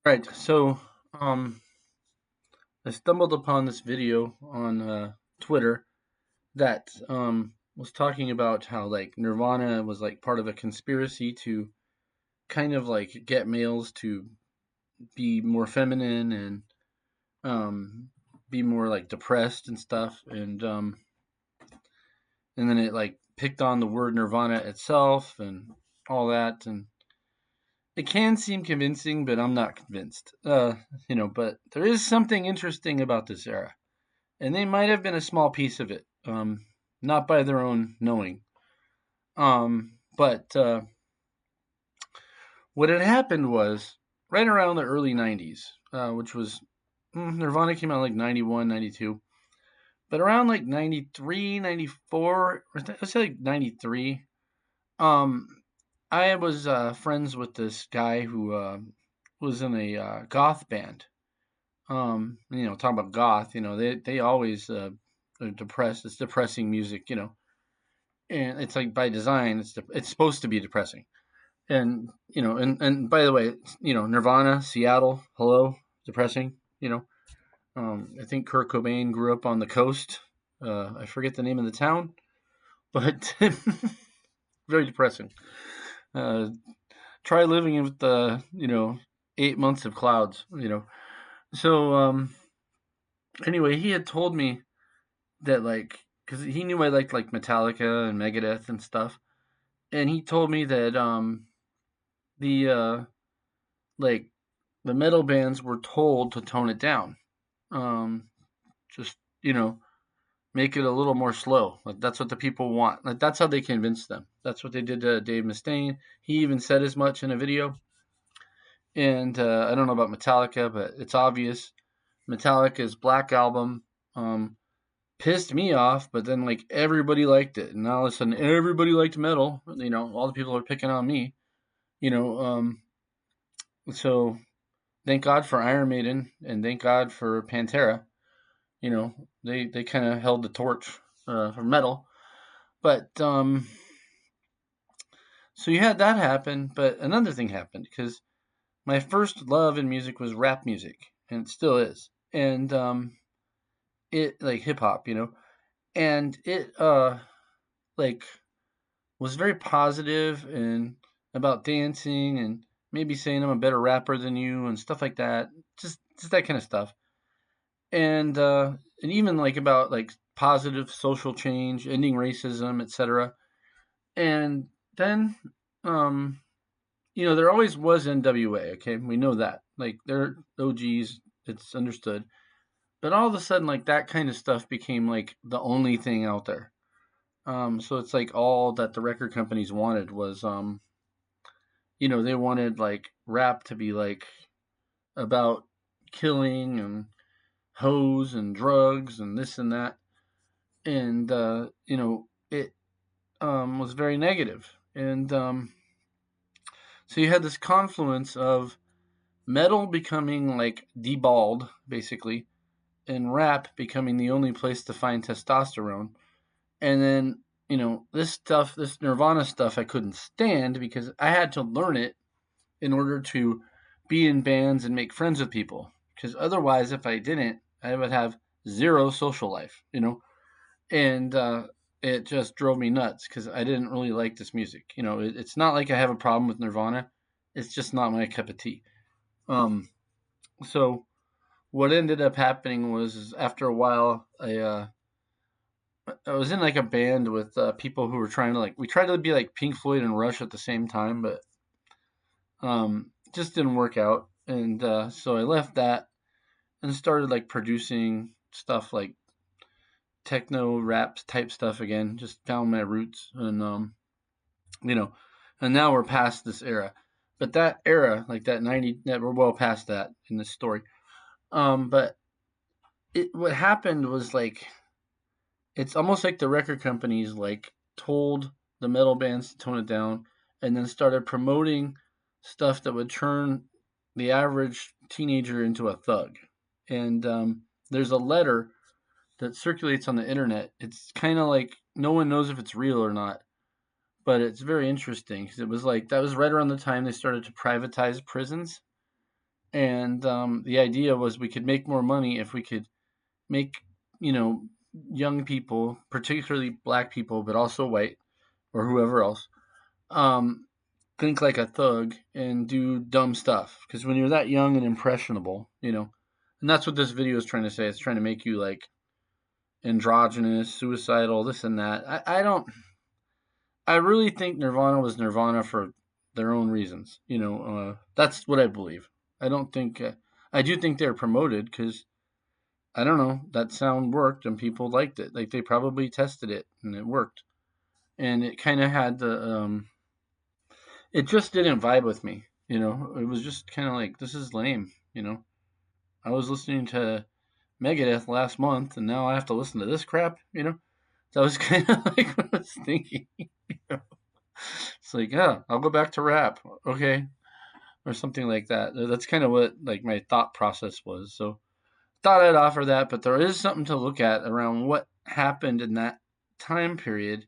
Right. So, I stumbled upon this video on Twitter that was talking about how like Nirvana was like part of a conspiracy to kind of like get males to be more feminine and um, be more like depressed and stuff, and then it like picked on the word Nirvana itself and all that, and it can seem convincing, but I'm not convinced. But there is something interesting about this era, and they might have been a small piece of it, not by their own knowing. But what had happened was right around the early 90s, which was Nirvana came out like 91, 92, but around like 93, 94, let's say like 93, um, I was friends with this guy who was in a goth band. Talking about goth, they always are depressed. It's depressing music, and it's like by design, it's supposed to be depressing. And and by the way, Nirvana, Seattle, hello, depressing. I think Kurt Cobain grew up on the coast. I forget the name of the town, but very depressing. Uh, Try living with the 8 months of clouds. So anyway, he had told me that like because he knew I liked like Metallica and Megadeth and stuff, and he told me that the like the metal bands were told to tone it down, just make it a little more slow. Like that's what the people want. Like that's how they convinced them. That's what they did to Dave Mustaine. He even said as much in a video. And I don't know about Metallica, but it's obvious. Metallica's Black Album pissed me off, but then like everybody liked it, and now all of a sudden everybody liked metal. All the people are picking on me. You know, um, so thank God for Iron Maiden, and thank God for Pantera. They kind of held the torch for metal. But so you had that happen, but another thing happened because my first love in music was rap music, and it still is. And it like hip hop, and it like was very positive and about dancing and maybe saying I'm a better rapper than you and stuff like that. Just that kind of stuff. And even like about like positive social change, ending racism, etc. And then um there always was NWA, okay? We know that. Like they're OGs, it's understood. But all of a sudden like that kind of stuff became like the only thing out there. So it's like all that the record companies wanted was they wanted like rap to be like about killing and hoes and drugs and this and that. And it was very negative. And so you had this confluence of metal becoming like deballed, basically, and rap becoming the only place to find testosterone. And then, this Nirvana stuff I couldn't stand because I had to learn it in order to be in bands and make friends with people. Because otherwise, if I didn't, I would have zero social life. And it just drove me nuts because I didn't really like this music. It's not like I have a problem with Nirvana. It's just not my cup of tea. Um, so what ended up happening was after a while, I was in like a band with people who were trying to like we tried to be like Pink Floyd and Rush at the same time, but just didn't work out. And so I left that and started like producing stuff like techno rap type stuff again. Just found my roots, and you know, and now we're past this era. But that era, like that 90, that we're well past that in this story. But what happened was like it's almost like the record companies like told the metal bands to tone it down, and then started promoting stuff that would turn the average teenager into a thug. And there's a letter that circulates on the internet. It's kind of like no one knows if it's real or not, but it's very interesting because it was like that was right around the time they started to privatize prisons, And the idea was we could make more money if we could make, you know, young people, particularly black people, but also white or whoever else, um, think like a thug and do dumb stuff. Because when you're that young and impressionable, and that's what this video is trying to say. It's trying to make you like androgynous, suicidal, this and that. I don't. I really think Nirvana was Nirvana for their own reasons. That's what I believe. I don't think. I do think they're promoted because I don't know, that sound worked and people liked it. Like they probably tested it and it worked. And it kind of had it just didn't vibe with me. It was just kind of like, this is lame. I was listening to Megadeth last month and now I have to listen to this crap. That was kind of like what I was thinking. It's like, yeah, I'll go back to rap. Okay. Or something like that. That's kind of what like my thought process was. So thought I'd offer that, but there is something to look at around what happened in that time period.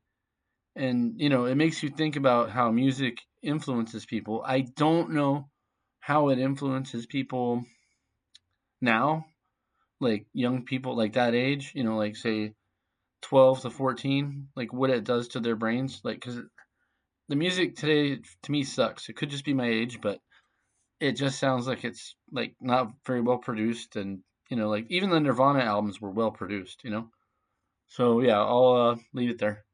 And, it makes you think about how music influences people. I don't know how it influences people now, like young people like that age, like say 12 to 14, like what it does to their brains. Like, because the music today to me sucks. It could just be my age, but it just sounds like it's like not very well produced. And, like even the Nirvana albums were well produced. So yeah, I'll leave it there.